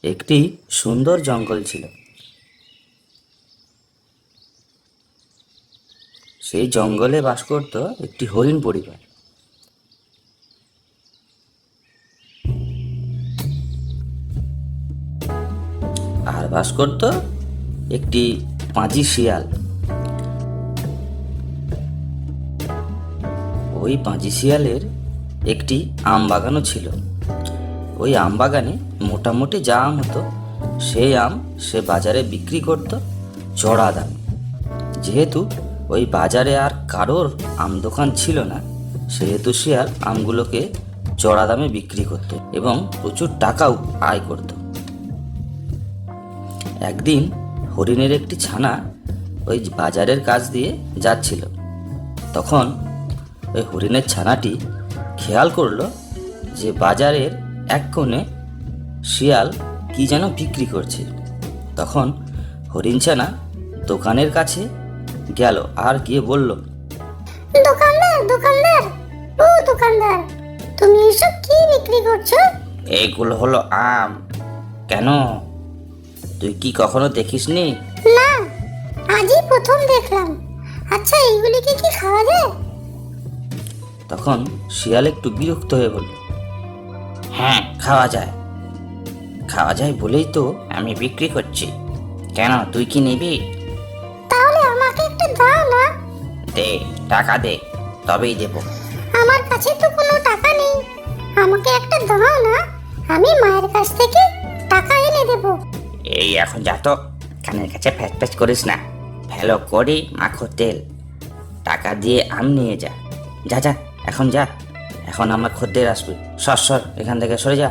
একটি সুন্দর জঙ্গল ছিল। সেই জঙ্গলে বাস করত একটি হরিণ পরিবার। আর বাস করত একটি পাঁজি শিয়াল। ওই পাঁজি শিয়ালের একটি আম বাগানও ছিল। ওই আম বাগানে মোটামুটি যা আম হতো সেই আম সে বাজারে বিক্রি করত চড়া দামে। যেহেতু ওই বাজারে আর কারোর আম দোকান ছিল না, সেহেতু শিয়াল আমগুলোকে চড়া দামে বিক্রি করত এবং প্রচুর টাকাও আয় করত। একদিন হরিণের একটি ছানা ওই বাজারের কাছ দিয়ে যাচ্ছিল। তখন ওই হরিণের ছানাটি খেয়াল করলো যে বাজারের এক কোণে শিয়াল কি যেন বিক্রি করছে। তখন হরিণ ছানা দোকানের কাছে গেল আর গিয়ে বলল, দোকানদার দোকানদার ও দোকানদার, তুমি এসব কি বিক্রি করছো? এইগুলো হলো আম। কেন, তুই কি কখনো দেখিসনি? না, আজই প্রথম দেখলাম। আচ্ছা, এইগুলিকে কি খাওয়া যায়? তখন শিয়াল একটু বিরক্ত হয়ে বলল, হ্যাঁ খাওয়া যায়, খাওয়া যায় বলেই তো আমি বিক্রি করছি। কেন, তুই কি নিবি? তাহলে আমাকে একটা দাও না। দে, টাকা দে, তবেই দেব। আমার কাছে তো কোনো টাকা নেই, আমাকে একটা দাও না, আমি মায়ের কাছ থেকে টাকা এনে দেব। এই এখন যা তো, কানের কাছে ফ্যাচ ফ্যাচ করিস না, ভালো করি মাখো তেল। টাকা দিয়ে আম নিয়ে যা, যা যা, এখন যা, এখন আমার খদ্দের আসবে। সর সর, এখান থেকে সরে যা।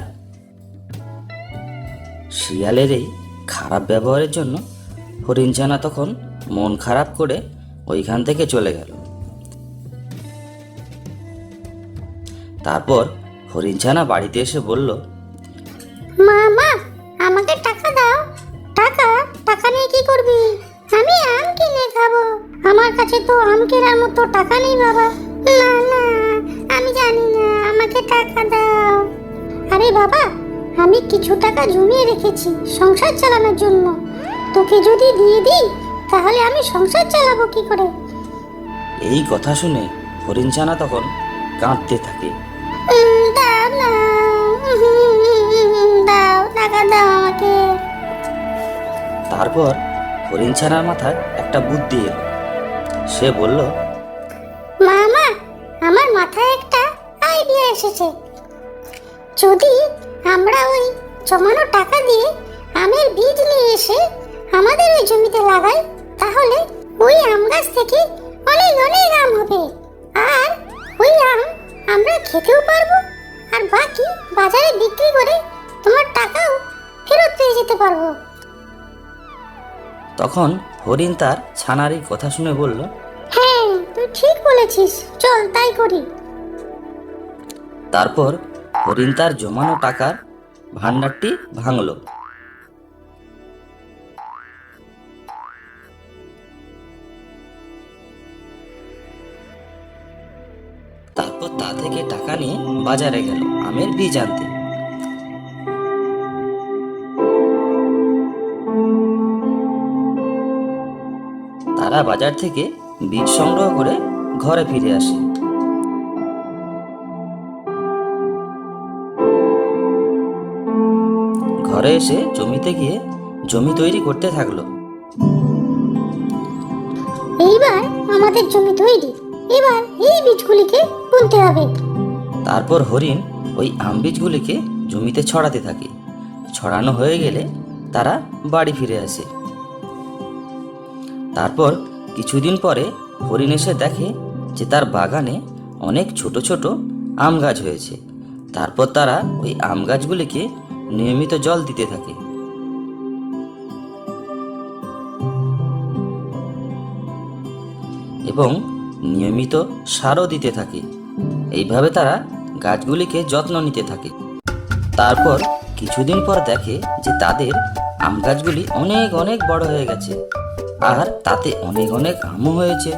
শিয়ালের এই খারাপ ব্যবহারের জন্য হরিণছানা তখন মন খারাপ করে ওইখান থেকে চলে গেল। তারপর হরিণছানা বাড়িতে এসে বলল, মা আমাকে টাকা দাও। টাকা টাকা নিয়ে কি করবি? আমি আম কিনে খাবো। আমার কাছে তো আম কেনার মতো টাকা নেই বাবা। না না, আমি জানি না, আমাকে টাকা দাও। আরে বাবা, আমি কিছু টাকা জমিয়ে রেখেছি সংসার চালানোর জন্য। তোকে যদি দিয়ে দিই তাহলে আমি সংসার চালাবো কি করে? এই কথা শুনে হরিণছানা তখন কাঁদতে থাকে। দাও না, দাও, টাকা দাও আমাকে। তারপর হরিণছানার মাথায় একটা বুদ্ধি এলো। সে বলল, মামা, আমার মাথায় একটা আইডিয়া এসেছে। যদি আমরা ওই জমানো টাকা দিয়ে আমের বীজ নিয়ে এসে আমাদের ওই জমিতে লাগাই, তাহলে ওই আম গাছ থেকে অনেক অনেক আম হবে। আর ওই আম আমরা খেতেও পারবো, আর বাকি বাজারে বিক্রি করে তোমার টাকাও ফেরত পেয়ে যেতে পারবো। তখন হরিণ তার ছানার এই কথা শুনে বলল, হ্যাঁ, তুই ঠিক বলেছিস, চল তাই করি। তারপর হরিণ তার জমানো টাকার ভান্ডারটি ভাঙল। তারপর তা থেকে টাকা নিয়ে বাজারে গেল আমের বীজ আনতে। তারা বাজার থেকে বীজ সংগ্রহ করে ঘরে ফিরে আসে। ঘরে এসে জমিতে গিয়ে জমি তৈরি করতে থাকলো। এইবার আমাদের জমি তৈরি, এবার এই বীজগুলিকে বুনতে হবে। তারপর হরিণ ওই আম বীজগুলিকে জমিতে ছড়াতে থাকে। ছড়ানো হয়ে গেলে তারা বাড়ি ফিরে আসে। তারপর কিছুদিন পরে হরিণ এসে দেখে যে তার বাগানে অনেক ছোট ছোট আম গাছ হয়েছে। তারপর তারা ওই আম গাছগুলিকে নিয়মিত জল দিতে থাকে। এবং নিয়মিত সারও দিতে থাকে। এইভাবে তারা গাছগুলিকে যত্ন নিতে থাকে। তারপর কিছুদিন পর দেখে যে তাদের আম গাছগুলি অনেক অনেক বড় হয়ে গেছে, আর তাতে অনেক অনেক আমও হয়েছে।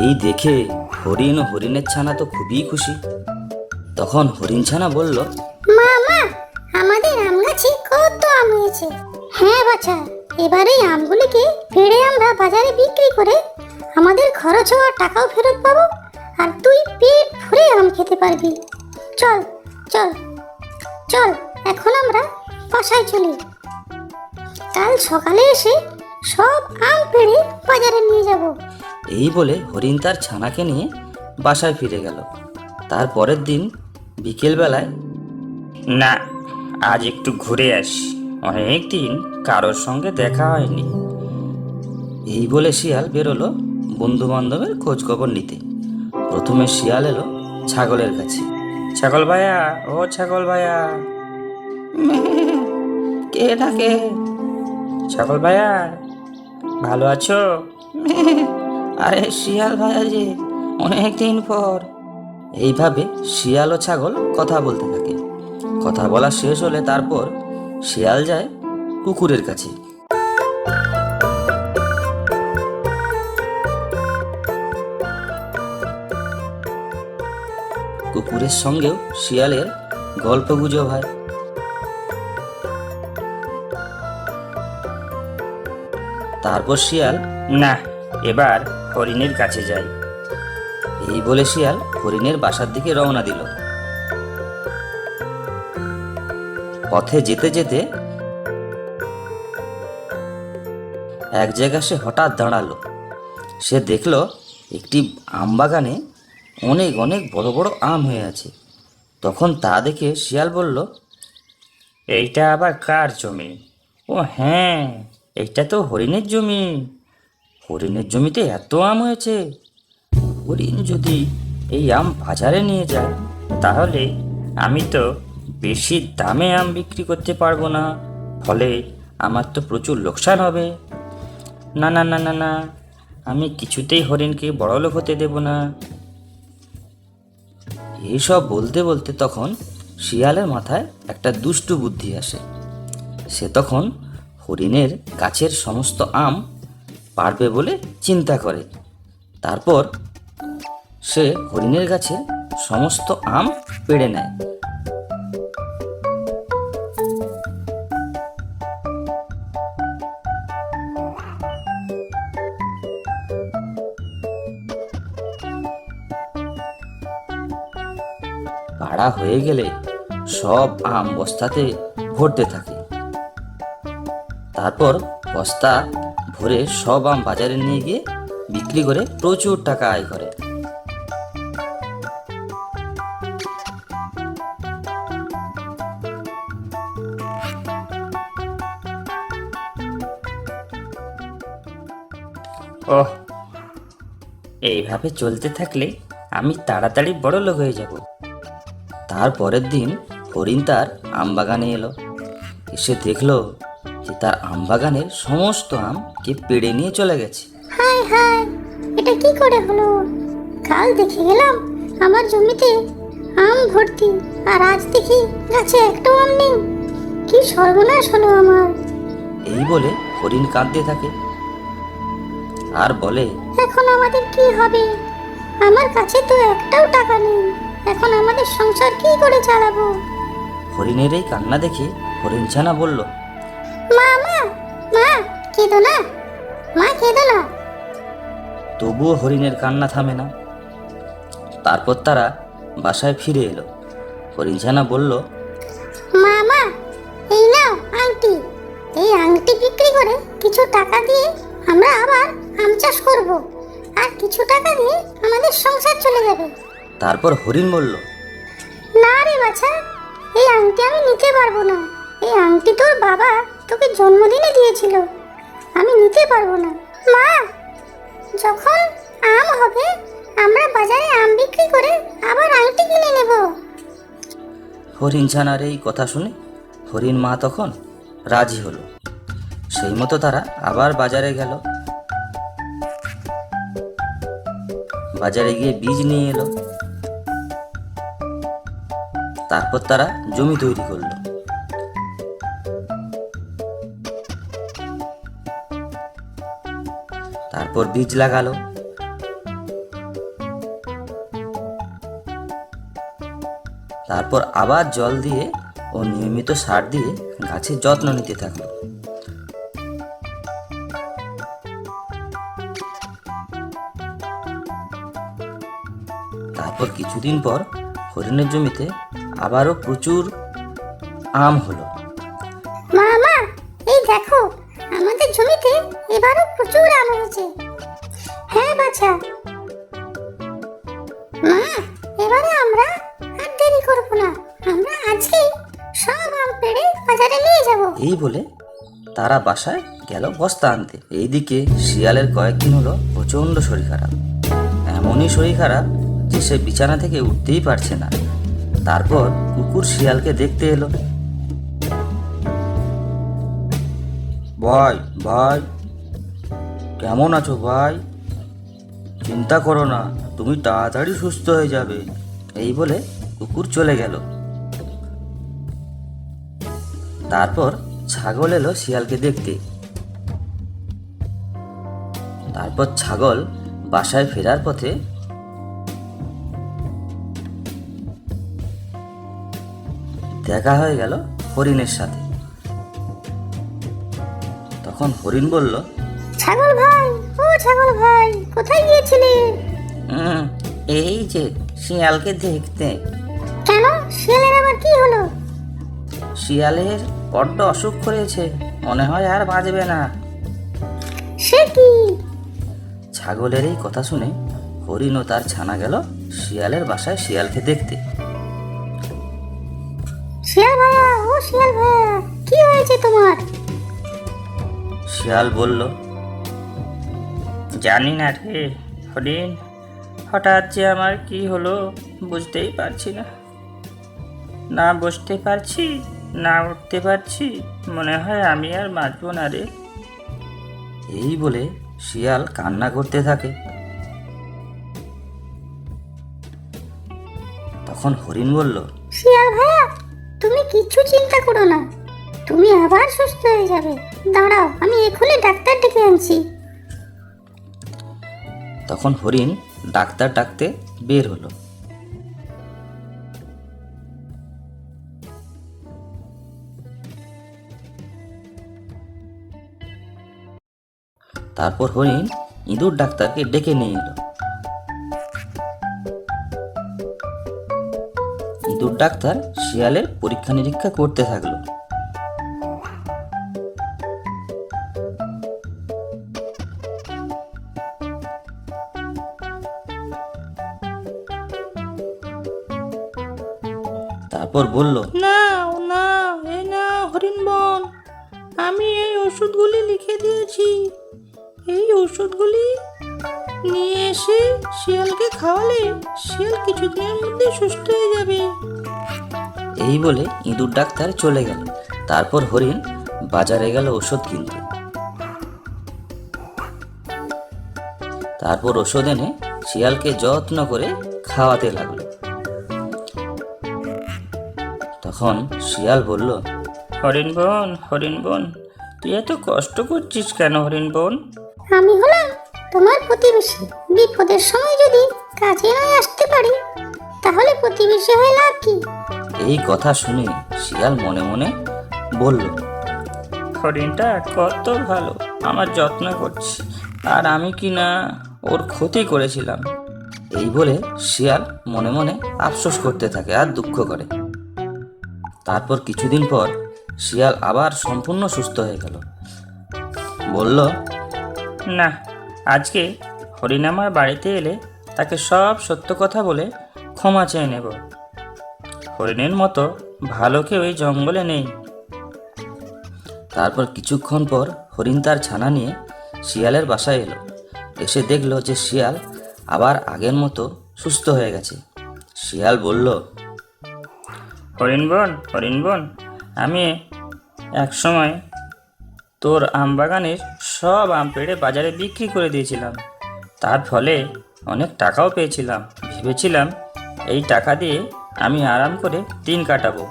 এই দেখে হরিণ ও হরিণের ছানা তো খুবই খুশি। তখন হরিণ ছানা বলল, মামা, আমাদের দিয়েছে। হ্যাঁ বাছা, এবারে এই আমগুলিকে পেড়ে আমরা বাজারে বিক্রি করে আমাদের খরচ হওয়া টাকাও ফেরত পাবো, আর তুই পেট ভরে আম খেতে পারবি। চল চল চল, এখন আমরা বাসায় চলি। কাল সকালে এসে সব আম পেড়ে বাজারে নিয়ে যাব। এই বলে হরিণ তার ছানাকে নিয়ে বাসায় ফিরে গেল। তার পরের দিন বিকেলবেলায়, না, আজ একটু ঘুরে আসি, অনেক দিন কারোর সঙ্গে দেখা হয়নি। এই বলে শিয়াল বেরোলো বন্ধু বান্ধবের খোঁজ খবর নিতে। প্রথমে শিয়াল এলো ছাগলের কাছে। ছাগল ভাইয়া, ও ছাগল ভাইয়া। কে ডাকে? ছাগল ভাইয়া, ভালো আছো? আরে শিয়াল ভাইয়া যে, অনেক দিন পর। এইভাবে শিয়াল ও ছাগল কথা বলতে থাকে। কথা বলা শেষ হলে তারপর শিয়াল যায় কুকুরের কাছে। কুকুরের সঙ্গেও শিয়ালের গল্প গুজব হয়। তারপর শিয়াল, না, এবার হরিণের কাছে যাই। এই বলে শিয়াল হরিণের বাসার দিকে রওনা দিল। পথে যেতে যেতে এক জায়গায় সে হঠাৎ দাঁড়ালো। সে দেখলো একটি আম বাগানে অনেক অনেক বড় বড় আম হয়ে আছে। তখন তা দেখে শিয়াল বলল, এইটা আবার কার জমি? ও হ্যাঁ, এইটা তো হরিণের জমি। হরিণের জমিতে এত আম হয়েছে। হরিণ যদি এই আম বাজারে নিয়ে যায়, তাহলে আমি তো বেশি দামে আম বিক্রি করতে পারবো না, ফলে আমার তো প্রচুর লোকসান হবে। না না না না না, আমি কিছুতেই হরিণকে বড়লোক হতে দেব না। এইসব বলতে বলতে তখন শিয়ালের মাথায় একটা দুষ্টু বুদ্ধি আসে। সে তখন হরিণের গাছের সমস্ত আম পারবে বলে চিন্তা করে। তারপর সে হরিণের গাছের সমস্ত আম পেড়ে নেয়। পাড়া হয়ে গেলে সব আম বস্তাতে ভরতে থাকে। তারপর বস্তা ভরে সব আম বাজারে নিয়ে গিয়ে বিক্রি করে প্রচুর টাকা আয় করে। ওহ, এইভাবে চলতে থাকলে আমি তাড়াতাড়ি বড় লোক হয়ে যাব। তার পরের দিন হরিণ তার আম বাগানে এলো। এসে দেখলো যে তার আম বাগানের সমস্ত আম কে পেড়ে নিয়ে চলে গেছে। হায় হায়, এটা কি করে হলো? কাল দেখে গেলাম আমার জমিতে আম ভর্তি, আর আজ দেখি গাছে একটাও আম নেই। কি সর্বনাশ হলো আমার! এই বলে হরিণ কাঁদতে থাকে আর বলে, এখন আমাদের কি হবে? আমার কাছে তো একটাও টাকা নেই। এখন আমাদের সংসার কি করে চালাবো? হরিণের এই কান্না দেখে হরিণ ছানা বলল, মা মা মা, কেঁদো না, মা কেঁদো না। তবুও হরিণের কান্না থামে না। তারপর তারা বাসায় ফিরে এলো। হরিণ ছানা বলল, মা মা, এই নাও আংটি। এই আংটি বিক্রি করে কিছু টাকা দিয়ে আমরা আবার আম চাষ করব, আর কিছু টাকা দিয়ে আমাদের সংসার চলে যাবে। তারপর হরিণ বলল, না রে বাছা, এই আংটি আমি নিতে পারবো না। এই আংটি তোর বাবা তোকে জন্মদিনে দিয়েছিল, আমি নিতে পারবো না। মা, যখন আম হবে আমরা বাজারে আম বিক্রি করে আবার আংটি কিনে নেব। হরিণ ছানার এই কথা শুনে হরিণ মা তখন রাজি হলো। সেই মতো তারা আবার বাজারে গেল। বাজারে গিয়ে বীজ নিয়ে এলো। তারপর তারা জমি তৈরি করলো। তারপর বীজ লাগালো। তারপর আবার জল দিয়ে ও নিয়মিত সার দিয়ে গাছের যত্ন নিতে থাকলো। তারপর কিছুদিন পর হরিণের জমিতে আবারও প্রচুর আম হলো। মামা, এই দেখো, আমাদের জমিতে এবারও প্রচুর আম হয়েছে। হ্যাঁ বাছা। মা, এবারে আমরা আর দেরি করবো না, আমরা আজকেই সব আম পেড়ে বাজারে নিয়ে যাব। এই বলে তারা বাসায় গেল বস্তা আনতে। এইদিকে শিয়ালের কয়েকদিন হলো প্রচণ্ড শরীর খারাপ। এমনই শরীর খারাপ যে সে বিছানা থেকে উঠতেই পারছে না। তারপর কুকুর শিয়ালকে দেখতে এলো। ভাই ভাই, কেমন আছো ভাই? চিন্তা করো না, তুমি তাড়াতাড়ি সুস্থ হয়ে যাবে। এই বলে কুকুর চলে গেল। তারপর ছাগল এলো শিয়ালকে দেখতে। তারপর ছাগল বাসায় ফেরার পথে দেখা হয়ে গেল হরিণের সাথে। তখন হরিণ বলল, ছাগল ভাই, ও ছাগল ভাই, কোথায় গিয়েছিলে? এই যে শিয়ালকে দেখতে। কেন, শিয়ালের আবার কি হলো? শিয়ালের বড্ড অসুখ করেছে, মনে হয় আর বাঁচবে না। সে কি? ছাগলের এই কথা শুনে হরিণ ও তার ছানা গেল শিয়ালের বাসায় শিয়ালকে দেখতে। শিয়াল ভাইয়া, ও শিয়াল ভাইয়া, কি হয়েছে তোমার? শিয়াল বলল, জানি না রে হরিণ, হঠাৎ যে আমার কি হলো বুঝতেই পারছি না। না বসতে পারছি, না উঠতে পারছি, মনে হয় আমি আর বাঁচবো না রে। এই বলে শিয়াল কান্না করতে থাকে। তখন হরিণ বলল, শিয়াল ভাইয়া, তুমি কিচ্ছু চিন্তা করো না, তুমি আবার সুস্থ হয়ে যাবে। দাঁড়াও, আমি এখনই ডাক্তার ডেকে আনছি। তখন হরিণ ডাক্তার ডাকতে বের হলো। তারপর হরিণ ইঁদুর ডাক্তারকে ডেকে নিয়ে এলো। ইঁদুর ডাক্তার শিয়ালের পরীক্ষা নিরীক্ষা করতে থাকলো। তারপর বলল, নাও নাও, এই নাও হরিণ বোন, আমি এই ওষুধগুলি লিখে দিয়েছি। এই ওষুধগুলি নিয়ে এসে শিয়ালকে খাওয়ালে শিয়াল কিছুদিনের মধ্যে সুস্থ হয়ে যাবে। এই বলে ইঁদুর ডাক্তার চলে গেল। তারপর হরিণ বাজারে গেল ওষুধ কিনতে। তারপর ওষুধ এনে শিয়ালকে যত্ন করে খাওয়াতে লাগলো। তখন শিয়াল বলল, হরিণ বোন, তুই এত কষ্ট করছিস কেন হরিণ বোন? আমি হলাম তোমার প্রতিবেশী, বিপদের সময় যদি কাজে নয় আসতে পারি, তাহলে প্রতিবেশী হয়ে লাভ কি? এই কথা শুনে শিয়াল মনে মনে বলল, হরিণটা কত ভালো, আমার যত্ন করছে, আর আমি কি না ওর ক্ষতি করেছিলাম। এই বলে শিয়াল মনে মনে আফসোস করতে থাকে আর দুঃখ করে। তারপর কিছুদিন পর শিয়াল আবার সম্পূর্ণ সুস্থ হয়ে গেল। বলল, না, আজকে হরিণ আমার বাড়িতে এলে তাকে সব সত্য কথা বলে ক্ষমা চেয়ে নেব। হরিণের মতো ভালো কেউ এই জঙ্গলে নেই। তারপর কিছুক্ষণ পর হরিণ তার ছানা নিয়ে শিয়ালের বাসায় এলো। এসে দেখলো যে শিয়াল আবার আগের মতো সুস্থ হয়ে গেছে। শিয়াল বলল, হরিণ বোন, আমি এক সময় তোর আম বাগানের সব আম পেড়ে বাজারে বিক্রি করে দিয়েছিলাম। তার ফলে অনেক টাকাও পেয়েছিলাম। ভেবেছিলাম এই টাকা দিয়ে আমি আরাম করে দিন কাটাবো,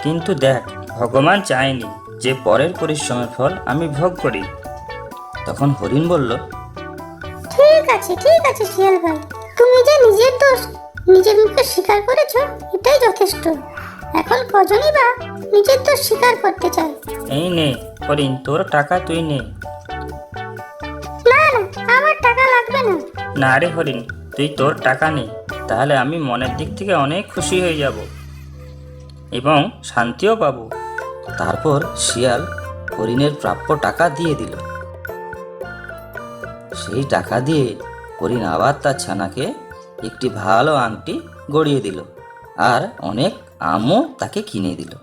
কিন্তু দেখ, ভগবান চায়নি যে পরের পরিশ্রমের ফল আমি ভোগ করি। তখন হরিণ বলল, ঠিক আছে শিয়াল ভাই, তুমি যে নিজের দোষ নিজের মুখে স্বীকার করেছো, এটাই যথেষ্ট। এখন কজনই বা নিজের দোষ স্বীকার করতে চায়। এই নে হরিণ, তোর টাকা তুই নে। না না, আমার টাকা লাগবে না। না রে হরিণ, তুই তোর টাকা নে, তাহলে আমি মনের দিক থেকে অনেক খুশি হয়ে যাব এবং শান্তিও পাবো। তারপর শিয়াল হরিণের প্রাপ্য টাকা দিয়ে দিল। সেই টাকা দিয়ে হরিণ আবার তার ছানাকে একটি ভালো আংটি গড়িয়ে দিল আর অনেক আমও তাকে কিনে দিল।